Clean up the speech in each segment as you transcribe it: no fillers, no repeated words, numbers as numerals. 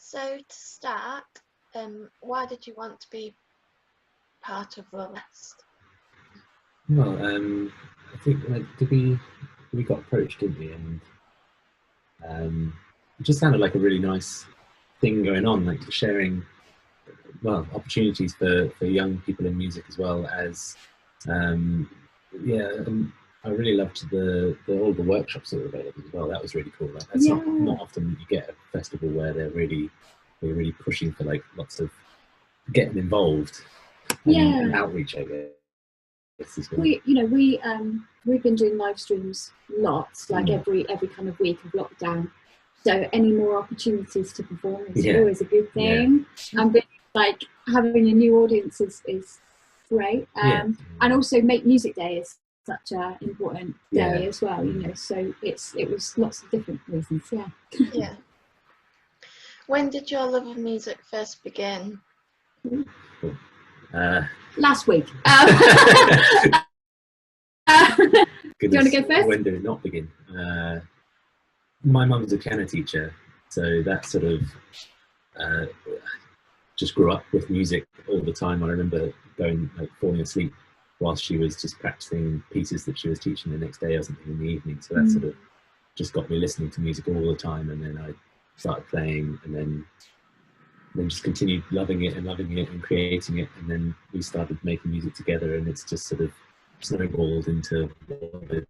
So to start, why did you want to be part of the list? Well, I think we got approached, didn't we? And it just sounded like a really nice thing going on, like sharing, well, opportunities for young people in music as well as, yeah. And I really loved all the workshops that were available as well. That was really cool. Like, that's not often you get a festival where they're really pushing for like lots of getting involved and outreach, I guess. We've been doing live streams lots, like every kind of week of lockdown. So any more opportunities to perform is always a good thing. And like having a new audience is great. And also Make Music Day is such an important day as well, you know. So it was lots of different reasons. Yeah. When did your love of music first begin? Last week. Do you want to go first? When did it not begin? My mum's a piano teacher, so that sort of just grew up with music all the time. I remember falling asleep whilst she was just practicing pieces that she was teaching the next day or something in the evening. So that sort of just got me listening to music all the time, and then I started playing, and then just continued loving it and creating it, and then we started making music together, and it's just sort of snowballed into what it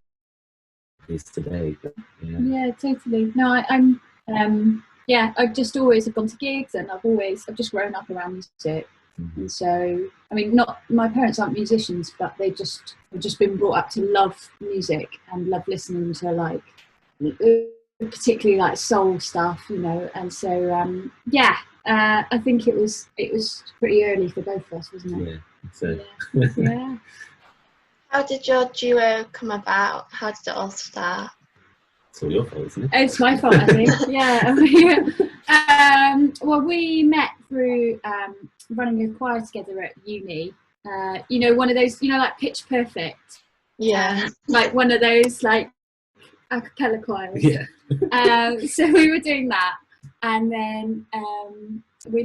is today. But, yeah, totally. No, I've just always gone to gigs, and I've just grown up around music. And so, I mean, my parents aren't musicians, but have just been brought up to love music and love listening to like particularly like soul stuff, you know. And so I think it was pretty early for both of us, wasn't it? Yeah. How did your duo come about? How did it all start? It's all your fault, isn't it? It's my fault, I think. Well, we met through running a choir together at uni. You know, one of those, you know, like Pitch Perfect. Yeah. Like one of those like a cappella choirs. Yeah. So we were doing that, and then we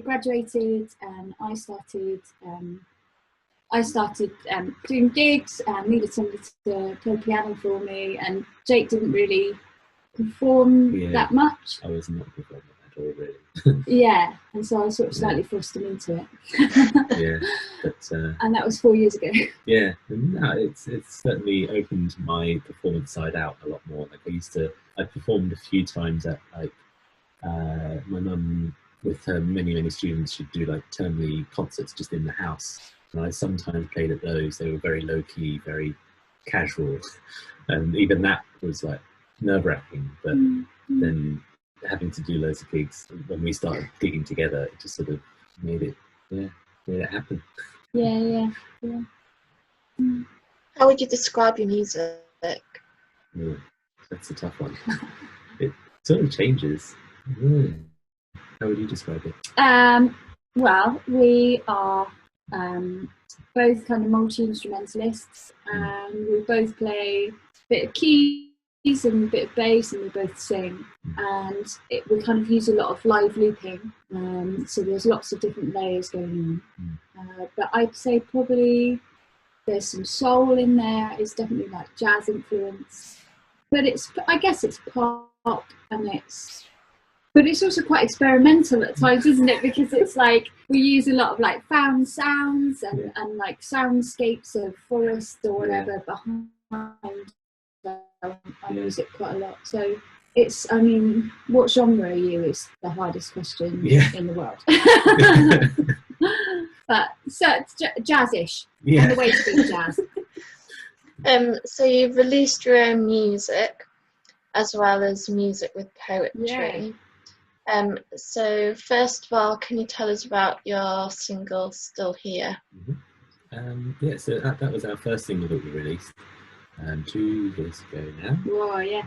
graduated, and I started doing gigs and needed somebody to play piano for me, and Jake didn't really perform that much. I was not performing at all, really. Yeah, and so I sort of slightly forced him into it. And that was 4 years ago. Yeah, no, it's certainly opened my performance side out a lot more. Like I performed a few times at like my mum, with her many students, she'd do like termly concerts just in the house. And I sometimes played at those. They were very low-key, very casual. And even that was like nerve-wracking. But then having to do loads of gigs, when we started gigging together, it just sort of made it happen. Yeah. How would you describe your music? Yeah, that's a tough one. It sort of changes. How would you describe it? Well, we are both kind of multi-instrumentalists, and we both play a bit of keys and a bit of bass, and we both sing, and we kind of use a lot of live looping, so there's lots of different layers going on. But I'd say probably there's some soul in there. It's definitely like jazz influence, but I guess it's pop, but it's also quite experimental at times, isn't it? Because it's like we use a lot of like found sounds and like soundscapes of forest or whatever behind our music quite a lot. So it's, I mean, what genre are you is the hardest question in the world. But so it's jazzish, and the way to be jazz. So you've released your own music as well as music with poetry. So first of all, can you tell us about your single Still Here? So that was our first single that we released 2 years ago now. Oh, yeah.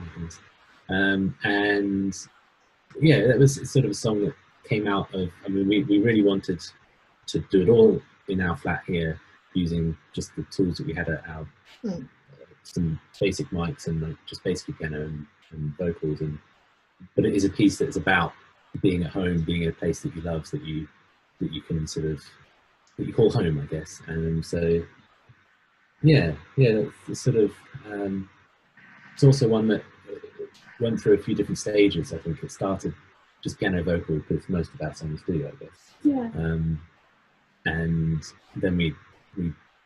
And that was sort of a song that came out of, I mean, we really wanted to do it all in our flat here using just the tools that we had at our some basic mics and like just basically piano and vocals, but it is a piece that's about being at home, being in a place that you love, that you can sort of, that you call home, I guess. And so that's sort of it's also one that went through a few different stages. I think it started just piano vocal, because most of our songs do, I guess. Yeah. And then we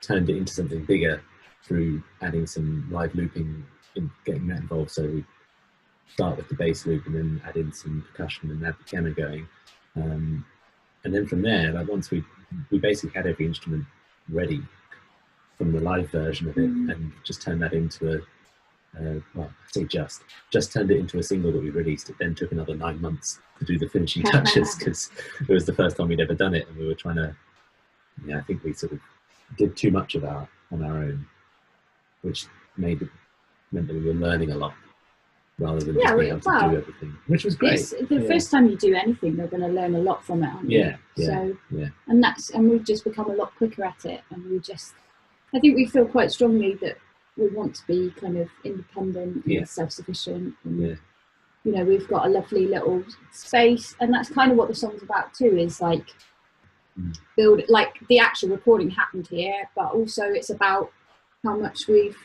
turned it into something bigger through adding some live looping and getting that involved. So we start with the bass loop and then add in some percussion and add the piano going. And then from there, like once we basically had every instrument ready from the live version of it, and just turned that into a well, I say just turned it into a single that we released. It then took another 9 months to do the finishing touches, because it was the first time we'd ever done it, and we were trying to, I think we sort of did too much of on our own, which meant that we were learning a lot rather than just being able to do everything, which was great. The first time you do anything, you're going to learn a lot from it, aren't you? And we've just become a lot quicker at it, and I think we feel quite strongly that we want to be kind of independent and self-sufficient, and we've got a lovely little space, and that's kind of what the song's about too, is like build, like the actual recording happened here, but also it's about how much we've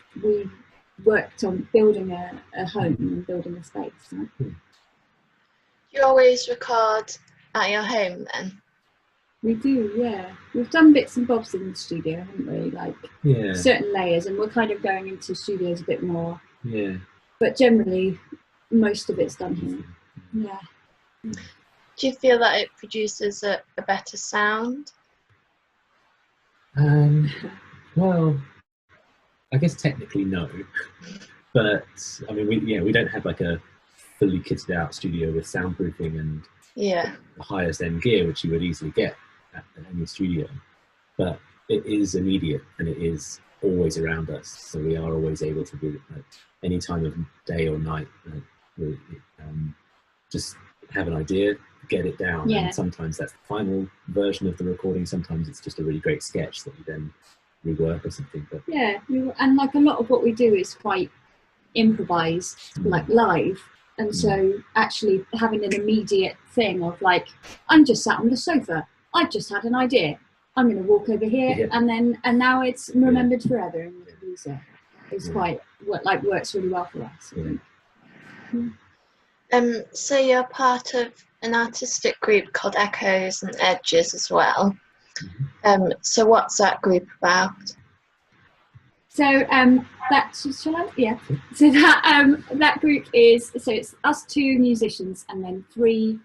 worked on building a home and building a space. You always record at your home then? We do, yeah. We've done bits and bobs in the studio, haven't we? Like certain layers, and we're kind of going into studios a bit more. Yeah. But generally, most of it's done here. Yeah. Do you feel that it produces a better sound? Well, I guess technically no, but I mean we don't have like a fully kitted out studio with soundproofing and the highest end gear, which you would easily get at any studio, but it is immediate and it is always around us, so we are always able to do it any time of day or night. Just have an idea, get it down, and sometimes that's the final version of the recording, sometimes it's just a really great sketch that you then rework or something. But and like a lot of what we do is quite improvised, like live, and so actually having an immediate thing of like, I'm just sat on the sofa, I've just had an idea, I'm going to walk over here, and now it's remembered forever, and we can use it. It's quite works really well for us. So you're part of an artistic group called Echoes and Edges as well. So what's that group about? So that group is, so it's us 2 musicians and then 3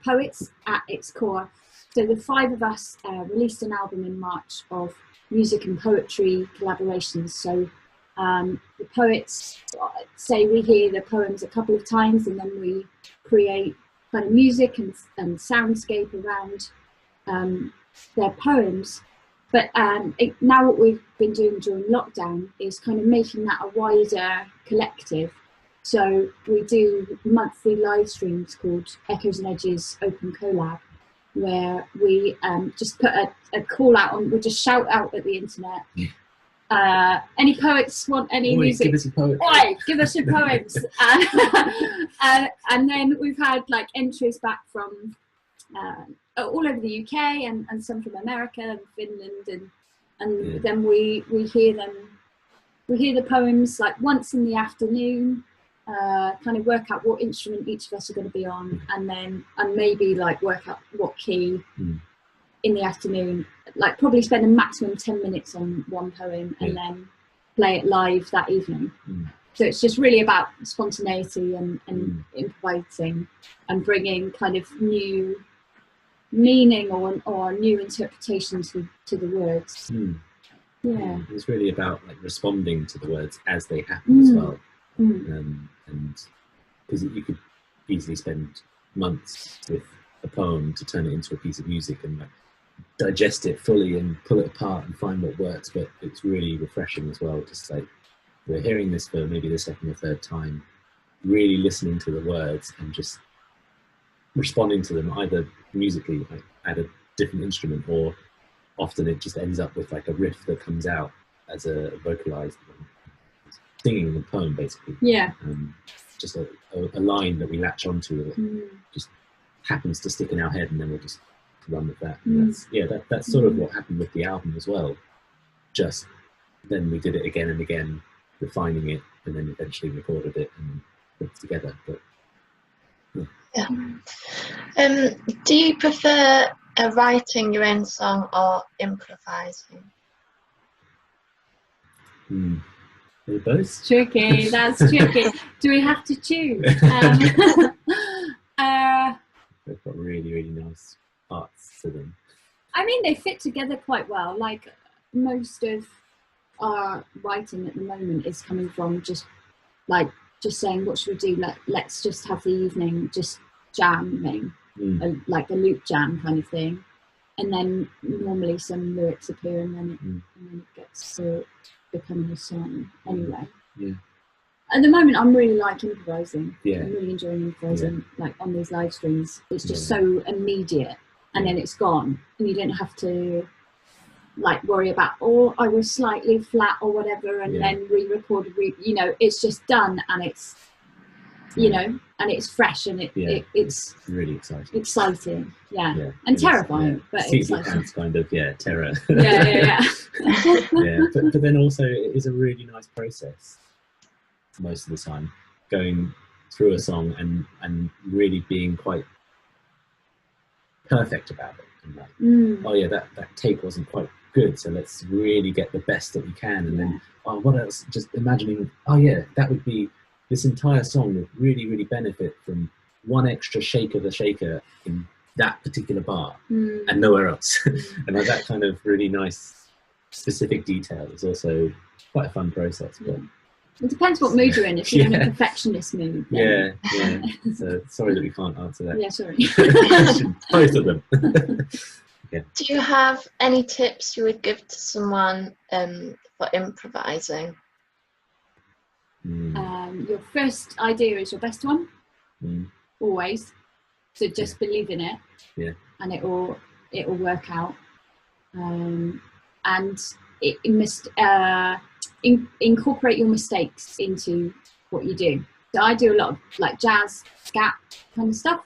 poets at its core. So the 5 of us released an album in March of music and poetry collaborations. So the poets say we hear the poems a couple of times, and then we create kind of music and soundscape around their poems. But now what we've been doing during lockdown is kind of making that a wider collective. So we do monthly live streams called Echoes and Edges Open Collab, where we just put a call out on, we just shout out at the internet. Any poets want any music? Give us a poem. Give us your poems. And then we've had like entries back from all over the UK and some from America and Finland, and then we hear them. We hear the poems like once in the afternoon. Kind of work out what instrument each of us are going to be on, and maybe like work out what key in the afternoon. Like probably spend a maximum 10 minutes on one poem, and then play it live that evening. So it's just really about spontaneity and improvising and bringing kind of new meaning or new interpretation to the words. It's really about like responding to the words as they happen as well. And because you could easily spend months with a poem to turn it into a piece of music and like digest it fully and pull it apart and find what works, but it's really refreshing as well, just like we're hearing this for maybe the 2nd or 3rd time, really listening to the words and just responding to them either musically, like at a different instrument, or often it just ends up with like a riff that comes out as a vocalized singing the poem, basically. Yeah. Just a line that we latch onto that just happens to stick in our head, and then we'll just run with that. And that's sort of what happened with the album as well. Just then we did it again and again, refining it, and then eventually recorded it and put it together. But do you prefer writing your own song or improvising? Both. Tricky. That's tricky. Do we have to choose? They've got really, really nice parts to them. I mean, they fit together quite well. Like most of our writing at the moment is coming from just saying, what should we do? Let's just have the evening just jamming, like a loop jam kind of thing. And then normally some lyrics appear, and then it gets to becoming a song anyway. Yeah. At the moment, I'm really like improvising. Yeah. I'm really enjoying improvising, like on these live streams. It's just so immediate, and then it's gone, and you don't have to like worry about, I was slightly flat or whatever, and then re-recorded. It's just done, and it's and it's fresh, and it's really exciting. And terrifying, but seats exciting. Your pants kind of terror. Yeah. But then also it is a really nice process most of the time, going through a song and really being quite perfect about it, and like, that take wasn't quite good, so let's really get the best that we can, and then what else, just imagining that would be, this entire song would really, really benefit from one extra shake of the shaker in that particular bar and nowhere else. And that kind of really nice specific detail is also quite a fun process. But it depends what mood you're in. If you're in a perfectionist mood, then... So sorry that we can't answer that. Yeah, sorry. Both of them. Do you have any tips you would give to someone for improvising? Your first idea is your best one, always. So just believe in it, and it will work out. And it must incorporate your mistakes into what you do. So I do a lot of like jazz, scat kind of stuff,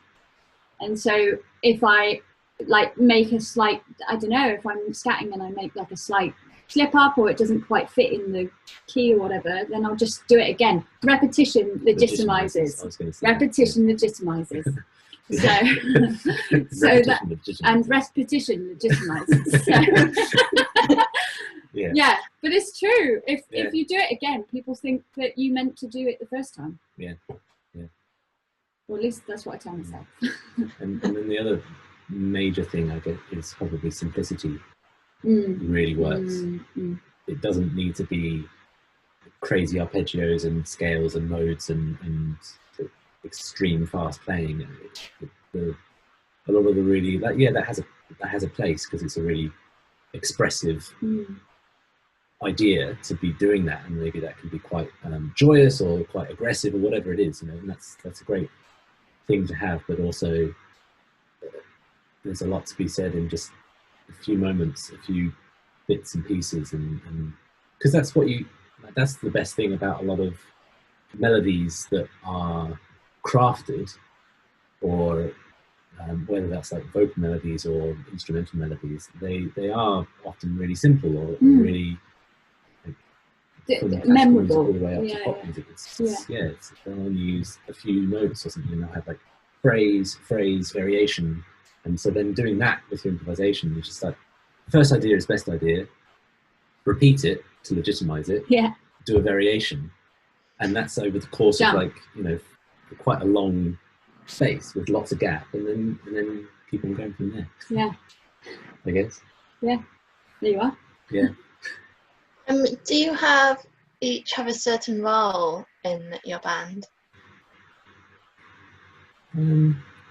and so if I like make a slight, I don't know, if I'm scatting and I make like a slight slip up, or it doesn't quite fit in the key or whatever, then I'll just do it again. Repetition legitimizes. Repetition legitimizes. So that, and repetition legitimizes. So, yeah, but it's true. If you do it again, people think that you meant to do it the first time. Yeah. Or at least that's what I tell myself. And then the other major thing I get is probably simplicity. Really works. It doesn't need to be crazy arpeggios and scales and modes and extreme fast playing. A lot of the really that has a place, because it's a really expressive idea to be doing that, and maybe that can be quite joyous or quite aggressive or whatever it is, and that's a great thing to have. But also there's a lot to be said in just a few moments, a few bits and pieces, and because that's the best thing about a lot of melodies that are crafted, or whether that's like vocal melodies or instrumental melodies, they are often really simple or really like, memorable all the way up to pop music. They'll only use a few notes or something, and they'll have like phrase variation. And so then doing that with your improvisation, it's just like, first idea is best idea, repeat it to legitimize it, do a variation, and that's over the course of like, quite a long space with lots of gap, and then keep on going from there. Yeah. I guess. Yeah. There you are. Yeah. Do you each have a certain role in your band?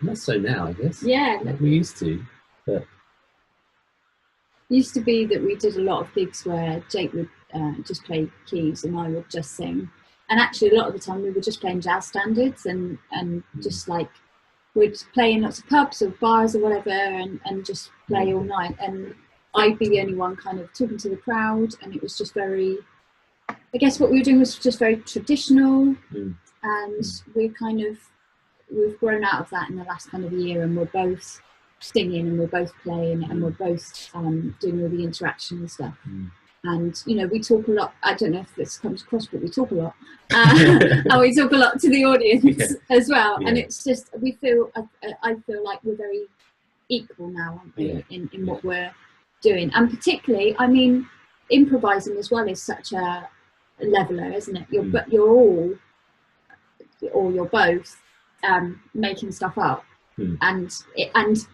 Not so now, I guess. Yeah. Like we used to, but used to be that we did a lot of gigs where Jake would just play keys and I would just sing. And actually a lot of the time we were just playing jazz standards and just like we'd play in lots of pubs or bars or whatever and just play all night, and I'd be the only one kind of talking to the crowd, and it was just very, I guess what we were doing was just very traditional, and we're kind of we've grown out of that in the last kind of year, and we're both singing and we're both playing and we're both doing all the interaction and stuff. And you know, we talk a lot. I don't know if this comes across, but we talk a lot, and we talk a lot to the audience as well. And it's just I feel like we're very equal now, aren't we, in what we're doing. And particularly, I mean, improvising as well is such a leveler, isn't it? You're all, or you're both making stuff up, and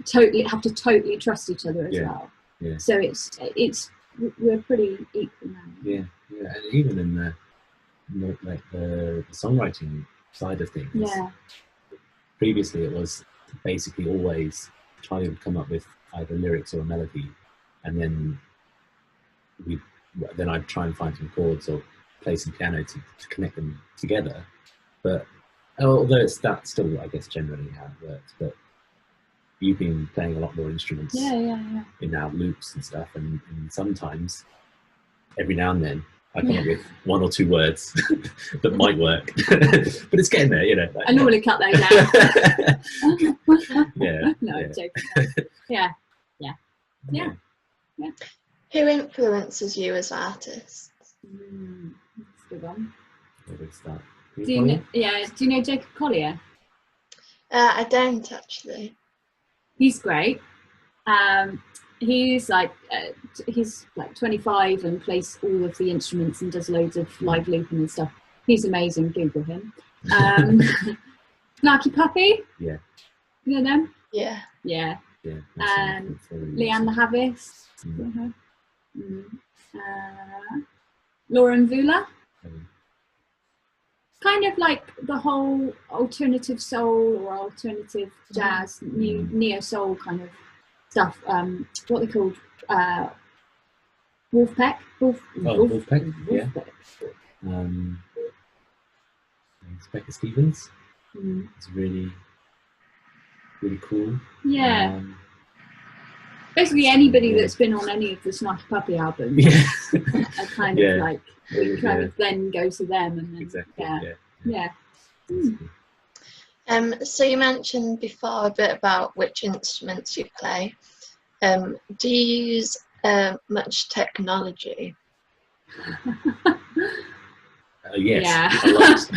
totally have to totally trust each other as well. So it's we're pretty equal now. And even in the songwriting side of things, previously it was basically always Charlie would come up with either lyrics or a melody, and then I'd try and find some chords or play some piano to connect them together. But although that's still, I guess, generally how it works, but you've been playing a lot more instruments in our loops and stuff, and sometimes, every now and then, I come up with one or two words that might work, but it's getting there, you know. I normally cut those out. No, I'm joking. Yeah. Who influences you as artists? That's a good one. Where do we start? Do you know Jacob Collier? I don't actually. He's great. He's like 25 and plays all of the instruments and does loads of live looping and stuff. He's amazing. Google him. Snarky Puppy. Yeah. You know them? Yeah. Yeah. Leanne the Havas. Lauren Vula. Kind of like the whole alternative soul or alternative jazz, neo soul kind of stuff. What they called Wolfpack. Wolfpack. Yeah. Rebecca Stevens. It's really cool. Yeah. Basically, anybody that's been on any of the Snarky Puppy albums, I kind of like of then go to them, and then So you mentioned before a bit about which instruments you play. Do you use much technology? Yes, a lot.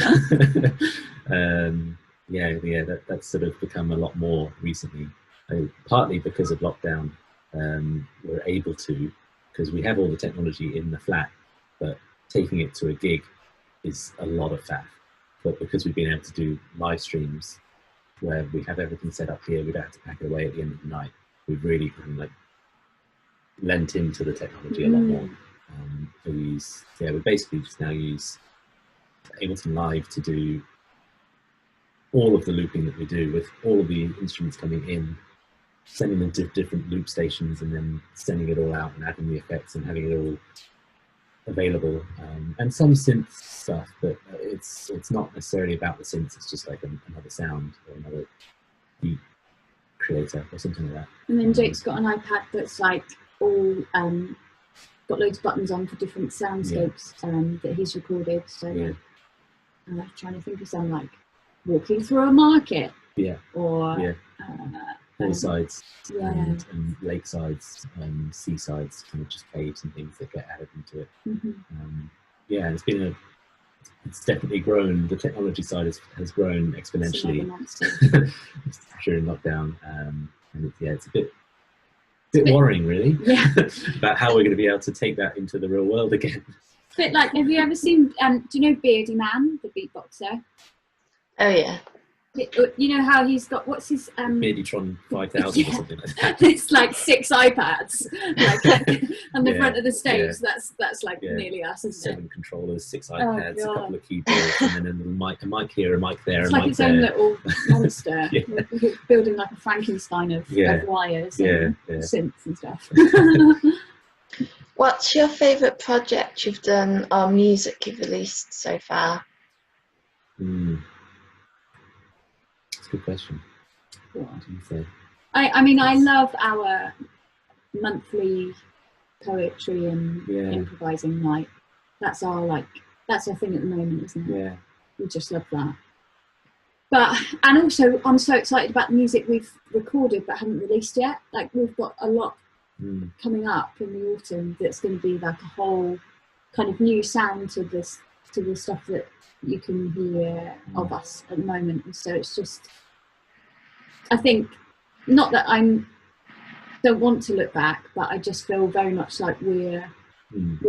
That's sort of become a lot more recently. Partly because of lockdown, we're able to, because we have all the technology in the flat, but taking it to a gig is a lot of faff. But because we've been able to do live streams where we have everything set up here, we don't have to pack it away at the end of the night. We've really kind of like lent into the technology a lot more. We basically just now use Ableton Live to do all of the looping that we do with all of the instruments coming in, sending them to different loop stations, and then sending it all out and adding the effects and having it all available, and some synth stuff, but it's not necessarily about the synths. It's just like another sound or another beat creator or something like that. And then Jake's got an iPad that's like all got loads of buttons on for different soundscapes that he's recorded. So I'm trying to think of some, like walking through a market, or hillsides and lakesides and seasides, kind of just caves and things that get added into it. It's definitely grown. The technology side has grown exponentially during lockdown, and it's a bit worrying, really, about how we're going to be able to take that into the real world again. It's a bit like, have you ever seen do you know Beardy Man, the beatboxer? Oh yeah. You know how he's got, what's his Beardytron 5000 or something like that. It's like 6 iPads on the front of the stage. That's like nearly us, isn't 7 controllers, 6 iPads, a couple of keyboards, and then a mic here, a mic there, it's a like mic its there. own little monster. Building like a Frankenstein of wires and synths and stuff. What's your favourite project you've done or music you've released so far? Good question. What do you say? I mean, I love our monthly poetry and improvising night. That's our thing at the moment, isn't it? Yeah. We just love that. and also I'm so excited about the music we've recorded but haven't released yet. Like we've got a lot coming up in the autumn that's going to be like a whole kind of new sound to this, to the stuff that you can hear of us at the moment. And so it's just, I think, not that don't want to look back, but I just feel very much like we're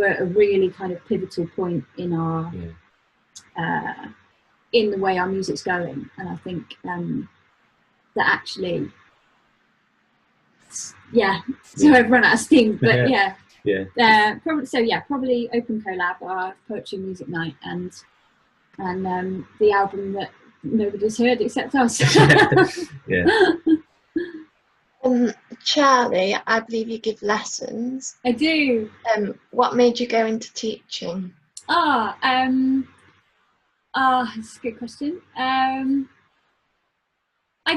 at a really kind of pivotal point in our in the way our music's going. And I think that actually, so I've run out of steam, but probably Open Collab, our poetry music night, and the album that nobody's heard except us. Charlie, I believe you give lessons. I do. What made you go into teaching? That's a good question. I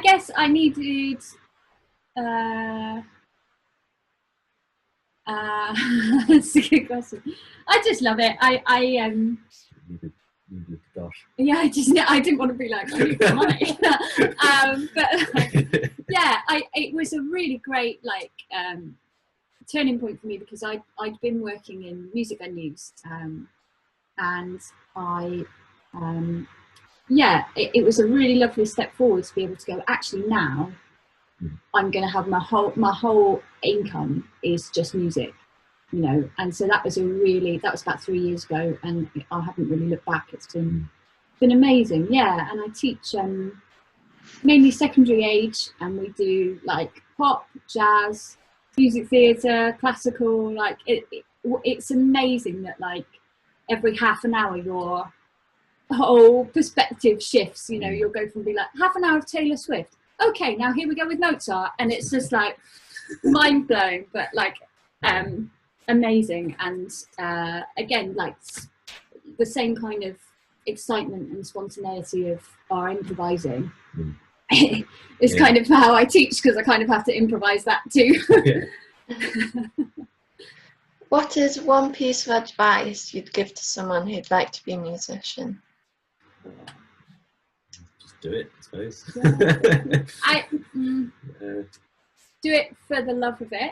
guess I needed that's a good question. I just love it. I didn't want to be like, I need the money. It was a really great turning point for me, because I'd been working in music venues, and it was a really lovely step forward to be able to go, actually now I'm going to have my whole income is just music, and so that was about 3 years ago, and I haven't really looked back. It's been amazing. And I teach mainly secondary age, and we do like pop, jazz, music theatre, classical. Like it's amazing that like every half an hour your whole perspective shifts. You'll go from being like half an hour of Taylor Swift, okay, now here we go with Mozart, and it's just like mind blowing, but like amazing. And again, like the same kind of excitement and spontaneity of our improvising is kind of how I teach, because I kind of have to improvise that too. What is one piece of advice you'd give to someone who'd like to be a musician? Just do it, I suppose. Do it for the love of it.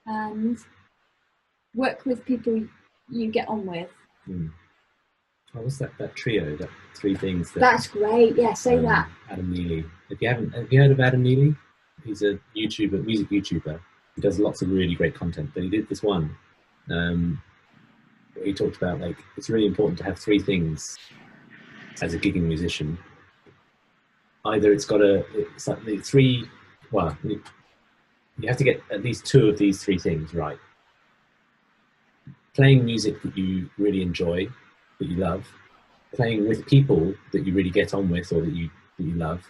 And work with people you get on with. What was that trio? That three things. That's great. Yeah, say that. Adam Neely. Have you heard of Adam Neely? He's a music YouTuber. He does lots of really great content. But he did this one. He talked about like it's really important to have three things as a gigging musician. Either it's like the three. Well, you have to get at least two of these three things right. Playing music that you really enjoy, that you love, playing with people that you really get on with or that you love,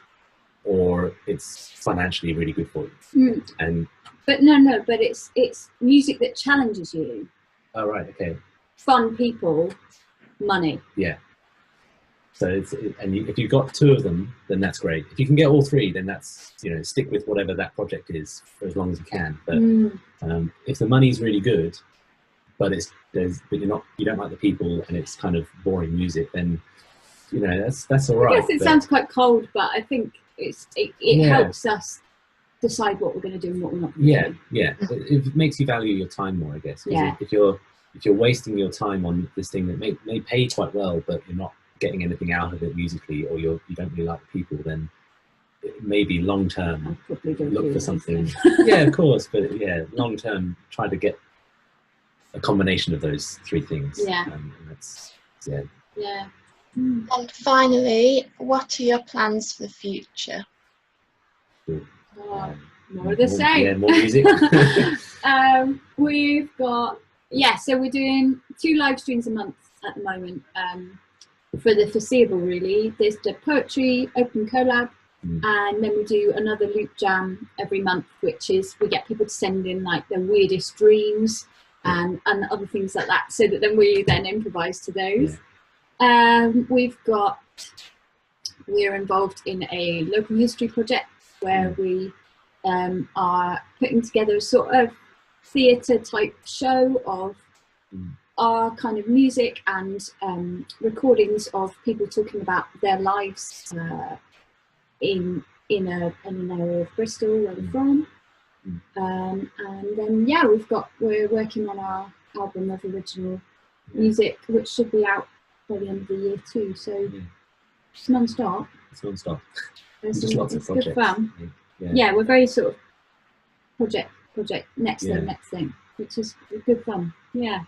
or it's financially really good for you. But it's music that challenges you. Oh right, okay. Fun people, money. Yeah. So if you've got two of them, then that's great. If you can get all three, then that's stick with whatever that project is for as long as you can. But if the money's really good, but you don't like the people and it's kind of boring music, then that's all right. I guess it sounds quite cold, but I think it helps us decide what we're going to do and what we're not going to do. It makes you value your time more, I guess. If you're wasting your time on this thing that may pay quite well, but you're not getting anything out of it musically, or you don't really like the people, then maybe long term look for something. Yeah, of course, but long term try to get a combination of those three things. And that's And finally, what are your plans for the future? More of the same. Yeah, more music. We've got so we're doing 2 live streams a month at the moment, for the foreseeable really. There's the poetry Open Collab, and then we do another loop jam every month, which is we get people to send in like their weirdest dreams and other things like that, so that we then improvise to those. We're involved in a local history project where we are putting together a sort of theatre type show are kind of music and recordings of people talking about their lives in an area of Bristol where we're from. And then we're working on our album of original music, which should be out by the end of the year too. So it's non-stop. It's non-stop. There's Just lots of projects. Good fun. Yeah, we're very sort of project, next thing, which is good fun. Yeah.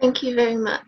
Thank you very much.